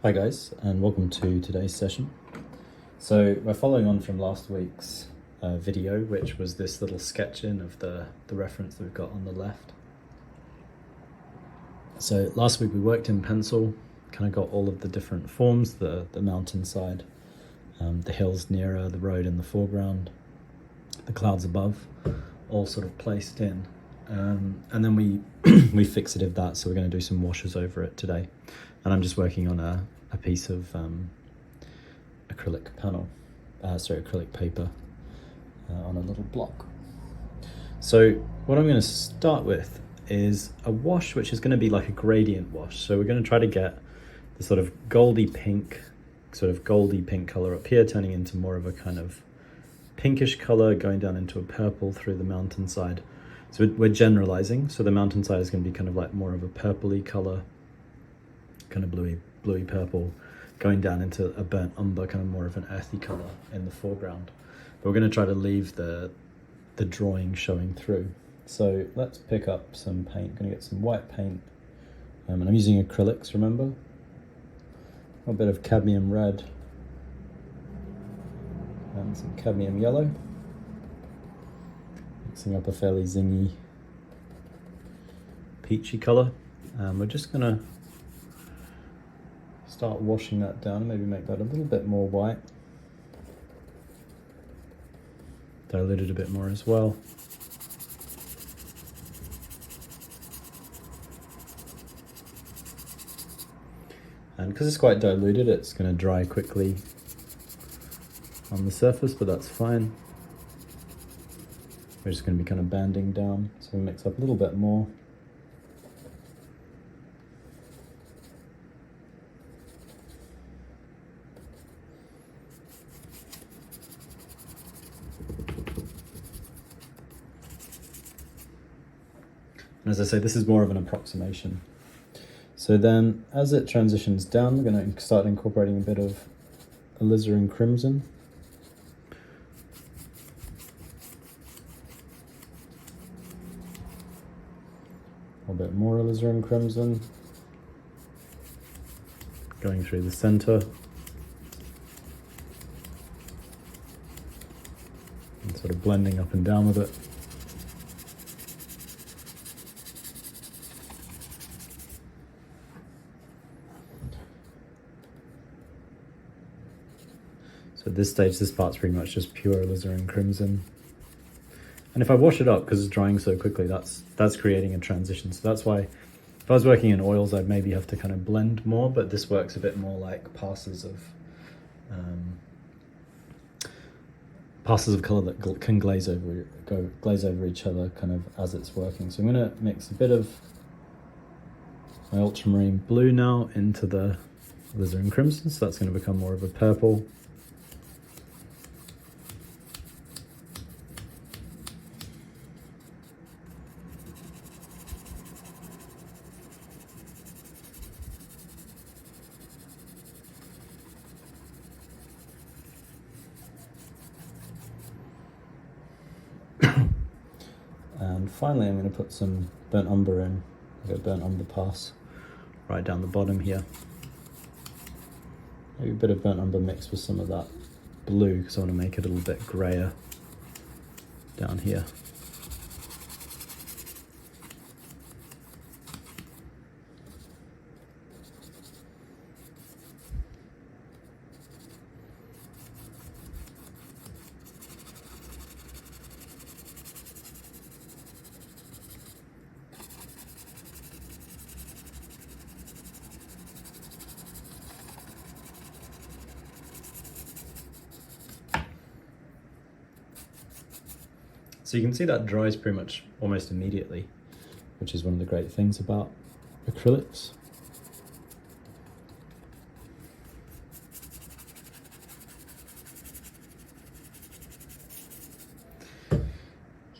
Hi guys, and welcome to today's session. So we're following on from last week's video, which was this little sketch-in of the reference that we've got on the left. So last week we worked in pencil, kind of got all of the different forms, the mountainside, the hills nearer, the road in the foreground, the clouds above, all sort of placed in. And then we fixative that, so we're going to do some washes over it today. And I'm just working on a piece of acrylic paper on a little block. So what I'm going to start with is a wash which is going to be like a gradient wash. So we're going to try to get the sort of goldy pink color up here, turning into more of a kind of pinkish color, going down into a purple through the mountainside. So we're generalizing. So the mountainside is going to be kind of like more of a purpley color, kind of bluey purple, going down into a burnt umber, kind of more of an earthy color in the foreground. But we're going to try to leave the drawing showing through. So let's pick up some paint. I'm going to get some white paint, and I'm using acrylics, remember? A bit of cadmium red and some cadmium yellow. Mixing up a fairly zingy peachy color. We're just going to start washing that down, maybe make that a little bit more white. Dilute it a bit more as well. And because it's quite diluted, it's going to dry quickly on the surface, but that's fine. We're just going to be kind of banding down, so we mix up a little bit more. And as I say, this is more of an approximation. So then, as it transitions down, we're going to start incorporating a bit of alizarin crimson. A bit more alizarin crimson. Going through the center. And sort of blending up and down with it. So at this stage, this part's pretty much just pure alizarin crimson. And if I wash it up, because it's drying so quickly, that's creating a transition. So that's why, if I was working in oils, I'd maybe have to kind of blend more, but this works a bit more like passes of color that can glaze over each other kind of as it's working. So I'm going to mix a bit of my Ultramarine Blue now into the alizarin crimson, so that's going to become more of a purple. And finally, I'm going to put some burnt umber in. I've got burnt umber pass right down the bottom here. Maybe a bit of burnt umber mixed with some of that blue, because I want to make it a little bit grayer down here. So you can see that dries pretty much almost immediately, which is one of the great things about acrylics.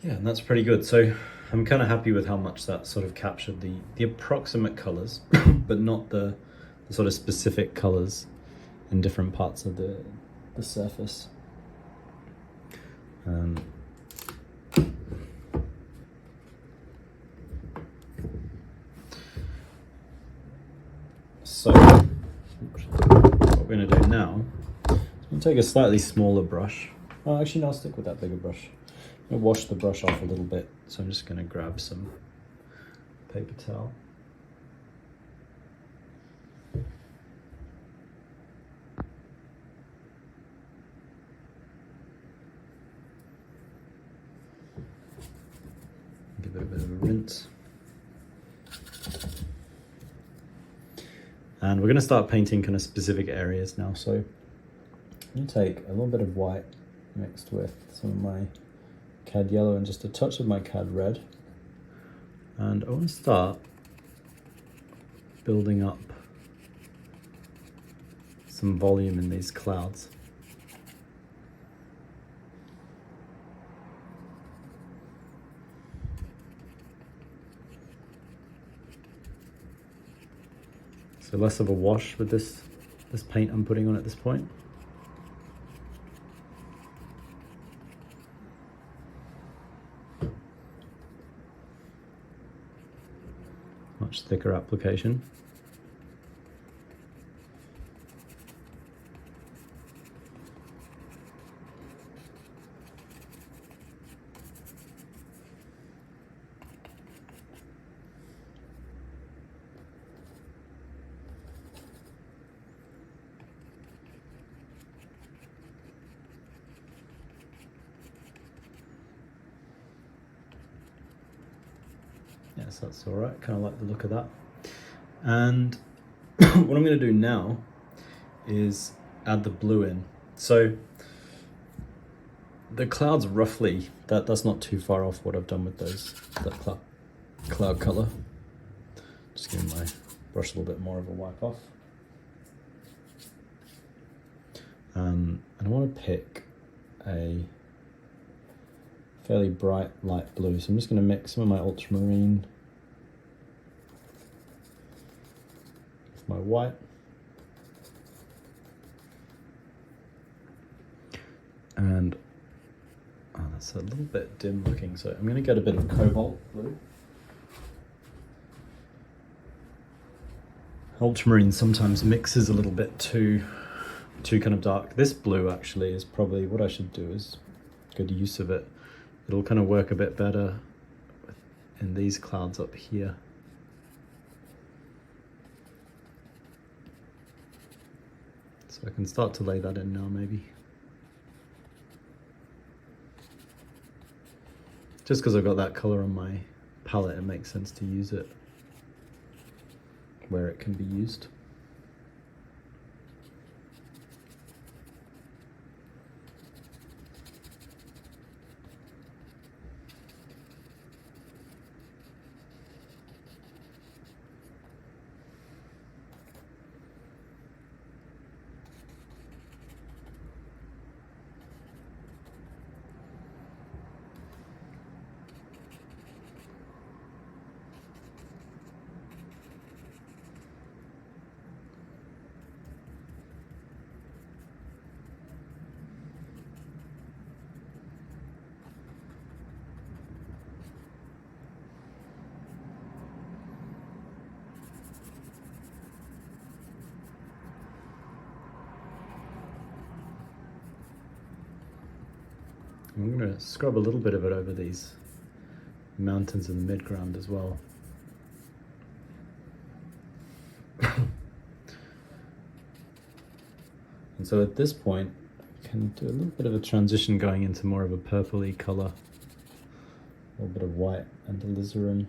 Yeah, and that's pretty good. So I'm kind of happy with how much that sort of captured the approximate colors, but not the sort of specific colors in different parts of the surface. So What we're going to do now is we'll take a slightly smaller brush. Oh, actually, no, I'll stick with that bigger brush. I'm going to wash the brush off a little bit, so I'm just going to grab some paper towel. Give it a bit of a rinse. And we're going to start painting kind of specific areas now. So I'm going to take a little bit of white mixed with some of my Cad Yellow and just a touch of my Cad Red. And I want to start building up some volume in these clouds. So less of a wash with this paint I'm putting on at this point. Much thicker application. Yes, that's all right. Kind of like the look of that. And what I'm going to do now is add the blue in. So the clouds roughly, that's not too far off what I've done with that cloud color. Just giving my brush a little bit more of a wipe off. And I want to pick a fairly bright light blue. So I'm just going to mix some of my ultramarine with my white. And oh, that's a little bit dim looking, so I'm going to get a bit of Cobalt Blue. Ultramarine sometimes mixes a little bit too kind of dark. This blue actually is probably what I should do, is good use of it. It'll kind of work a bit better in these clouds up here. So I can start to lay that in now maybe. Just because I've got that color on my palette, it makes sense to use it where it can be used. I'm going to scrub a little bit of it over these mountains in the midground as well. And so at this point, I can do a little bit of a transition going into more of a purpley color. A little bit of white and alizarin.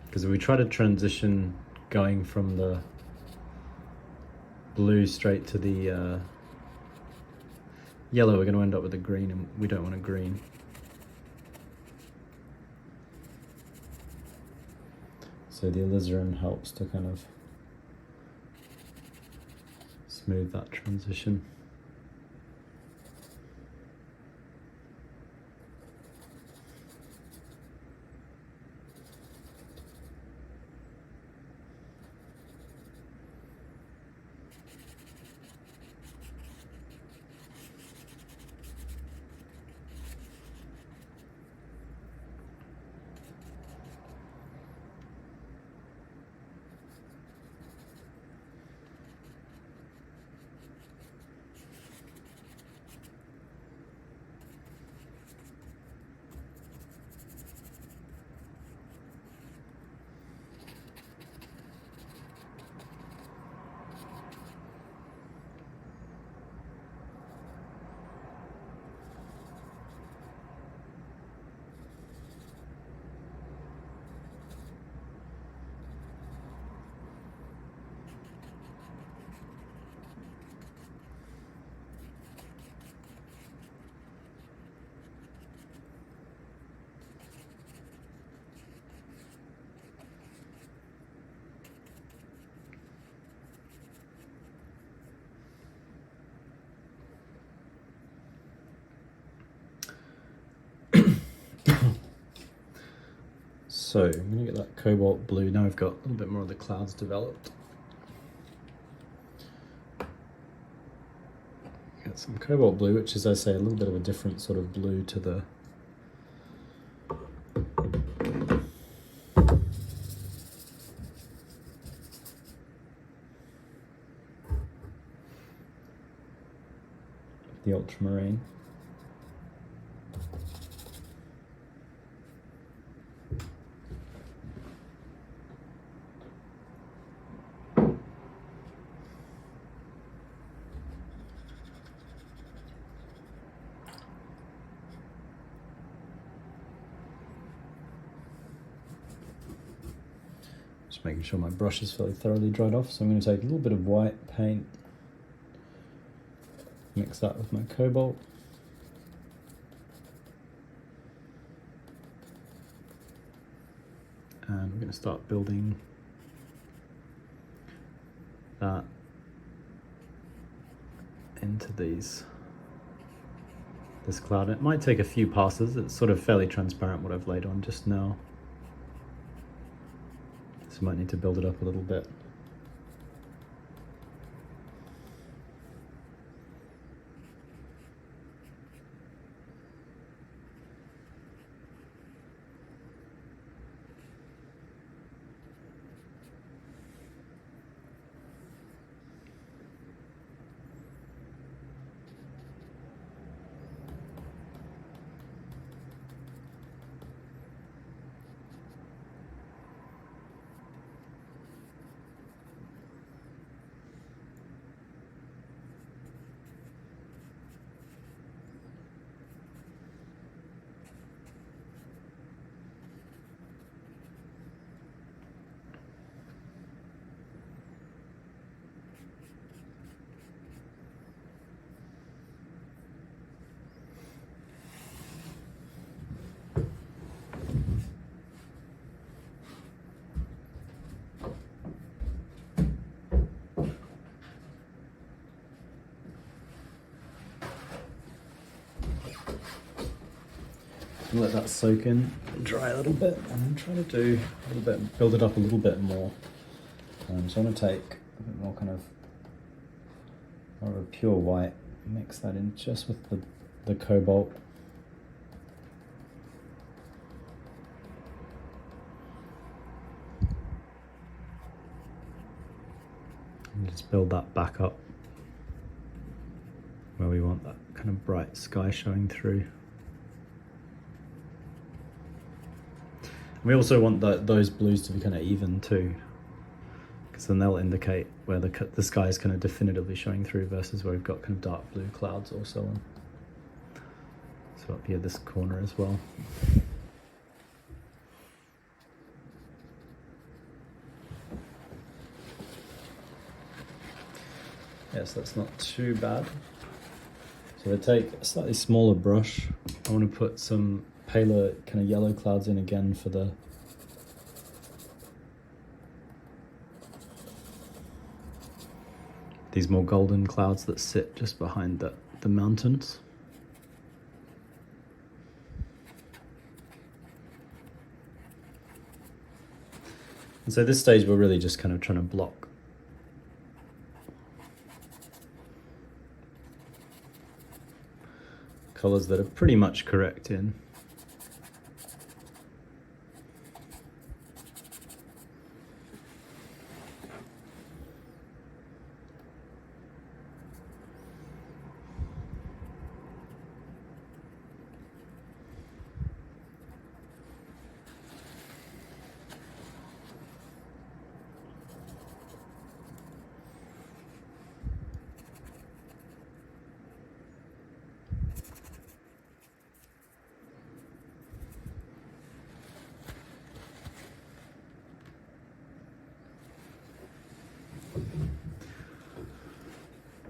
Because if we try to transition going from the blue straight to the yellow, we're going to end up with a green, and we don't want a green. So the alizarin helps to kind of smooth that transition. So I'm going to get that cobalt blue. Now I've got a little bit more of the clouds developed. Get some cobalt blue, which is, as I say, a little bit of a different sort of blue to the ultramarine. Just making sure my brush is fairly thoroughly dried off. So I'm going to take a little bit of white paint, mix that with my cobalt. And we're going to start building that into this cloud. It might take a few passes. It's sort of fairly transparent what I've laid on just now. So might need to build it up a little bit. Let that soak in and dry a little bit, and then try to do a little bit, build it up a little bit more. So I'm going to take a bit more kind of more of a pure white, mix that in just with the cobalt. And just build that back up where we want that kind of bright sky showing through. We also want those blues to be kind of even too, because then they'll indicate where the sky is kind of definitively showing through versus where we've got kind of dark blue clouds or so on. So up here, this corner as well. Yes, that's not too bad. So I take a slightly smaller brush. I want to put some paler kind of yellow clouds in again for these more golden clouds that sit just behind the mountains. And so this stage we're really just kind of trying to block colours that are pretty much correct in.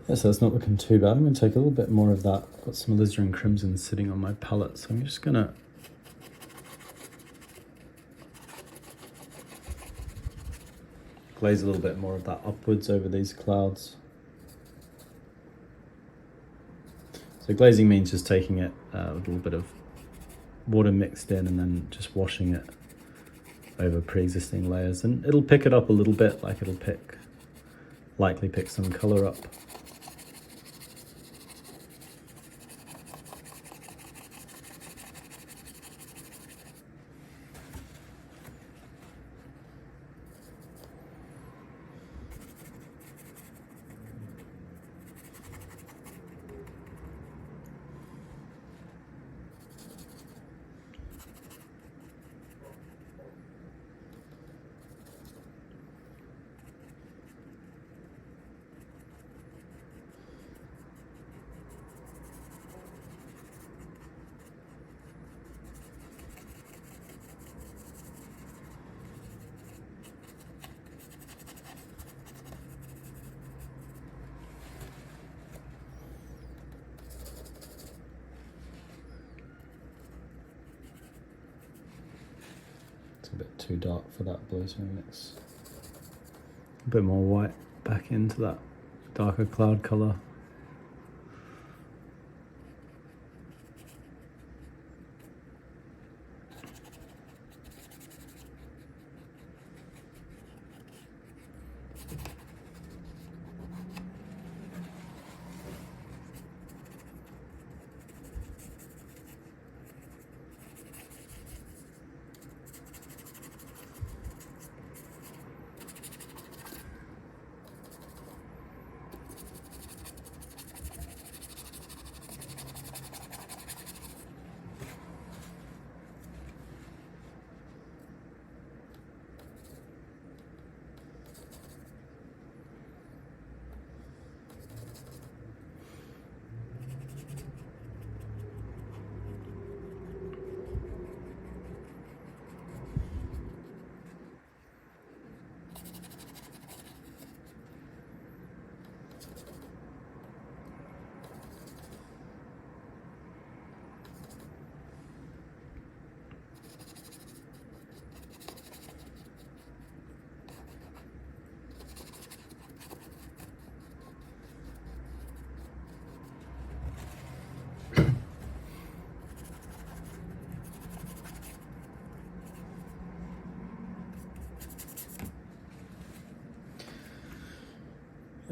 Yeah, so it's not looking too bad. I'm going to take a little bit more of that. I've got some alizarin crimson sitting on my palette, so I'm just going to glaze a little bit more of that upwards over these clouds. So glazing means just taking it with a little bit of water mixed in and then just washing it over pre-existing layers, and it'll pick it up a little bit, like it'll likely pick some color up. A bit too dark for that blue, so mix a bit more white back into that darker cloud color.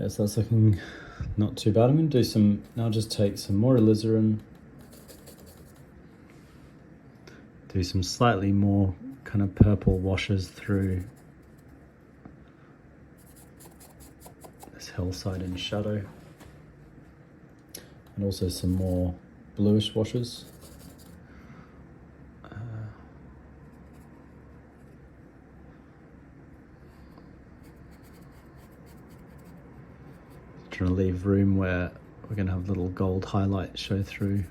Yeah, so that's looking not too bad. I'm going to do some, now just take some more alizarin, do some slightly more kind of purple washes through this hillside in shadow, and also some more bluish washes. Trying to leave room where we're going to have little gold highlights show through.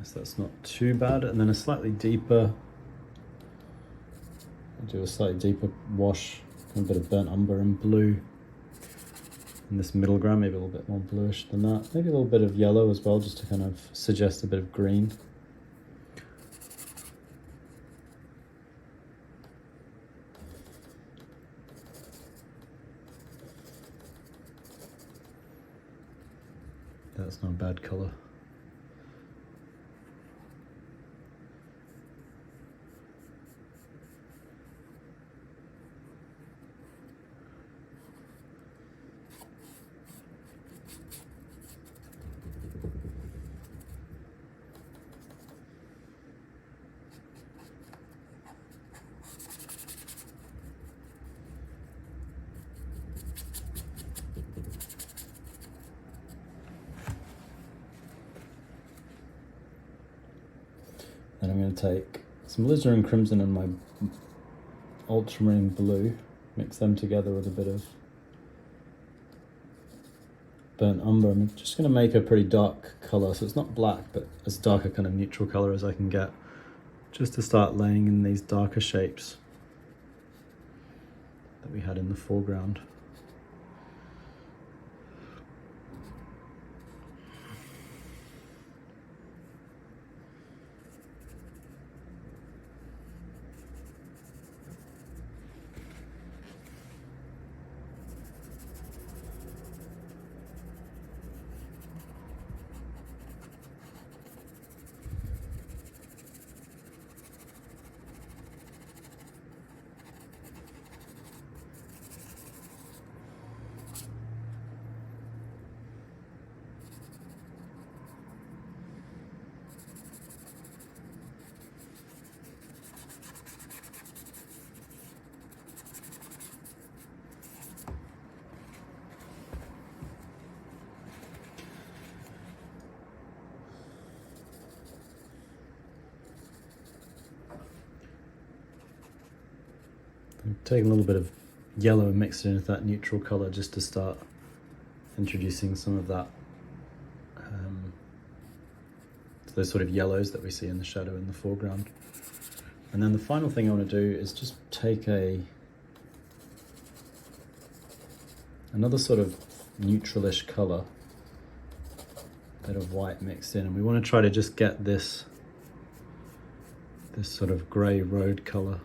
So that's not too bad. And then a slightly deeper, I'll do a slightly deeper wash, a bit of burnt umber and blue in this middle ground, maybe a little bit more bluish than that. Maybe a little bit of yellow as well, just to kind of suggest a bit of green. That's not a bad colour. Then I'm going to take some alizarin crimson and my ultramarine blue, mix them together with a bit of burnt umber. I'm just going to make a pretty dark color, so it's not black, but as dark a kind of neutral color as I can get, just to start laying in these darker shapes that we had in the foreground. Take a little bit of yellow and mix it into that neutral color just to start introducing some of that, those sort of yellows that we see in the shadow in the foreground. And then the final thing I want to do is just take another sort of neutralish color, bit of white mixed in, and we want to try to just get this sort of gray road color.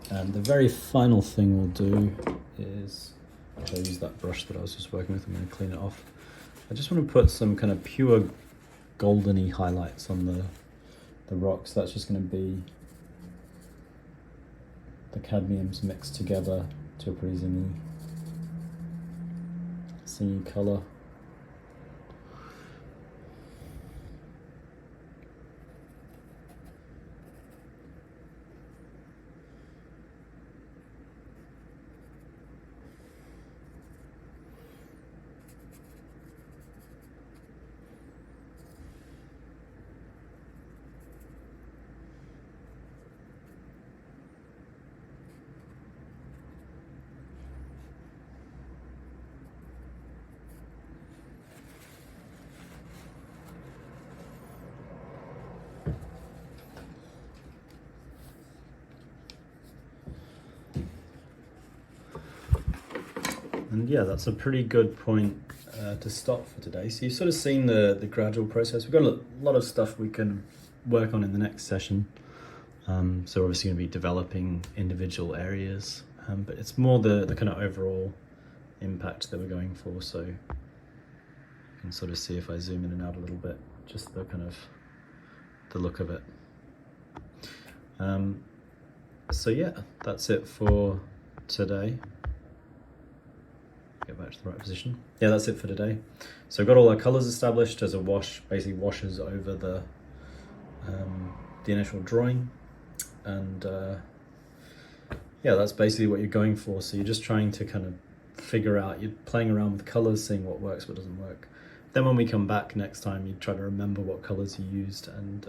And the very final thing we'll do is, I'll use that brush that I was just working with, I'm going to clean it off. I just want to put some kind of pure goldeny highlights on the rocks. That's just going to be the cadmiums mixed together to a pretty zingy colour. And yeah, that's a pretty good point to stop for today. So you've sort of seen the gradual process. We've got a lot of stuff we can work on in the next session. So we're obviously going to be developing individual areas, but it's more the kind of overall impact that we're going for. So you can sort of see if I zoom in and out a little bit, just the kind of the look of it. So yeah, that's it for today. Get back to the right position. Yeah, that's it for today. So we've got all our colors established as a wash, basically washes over the initial drawing. And yeah, that's basically what you're going for. So you're just trying to kind of figure out, you're playing around with colors, seeing what works, what doesn't work. Then when we come back next time, you try to remember what colors you used, and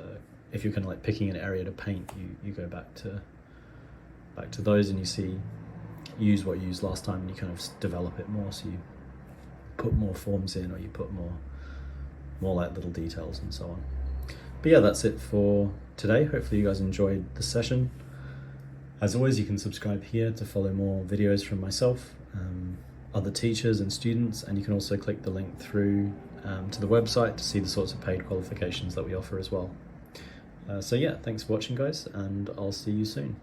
if you're kind of like picking an area to paint, you go back to those, and you use what you used last time, and you kind of develop it more. So you put more forms in, or you put more like little details and so on. But yeah, that's it for today. Hopefully you guys enjoyed the session. As always, you can subscribe here to follow more videos from myself, other teachers and students, and you can also click the link through to the website to see the sorts of paid qualifications that we offer as well. So yeah, thanks for watching guys, and I'll see you soon.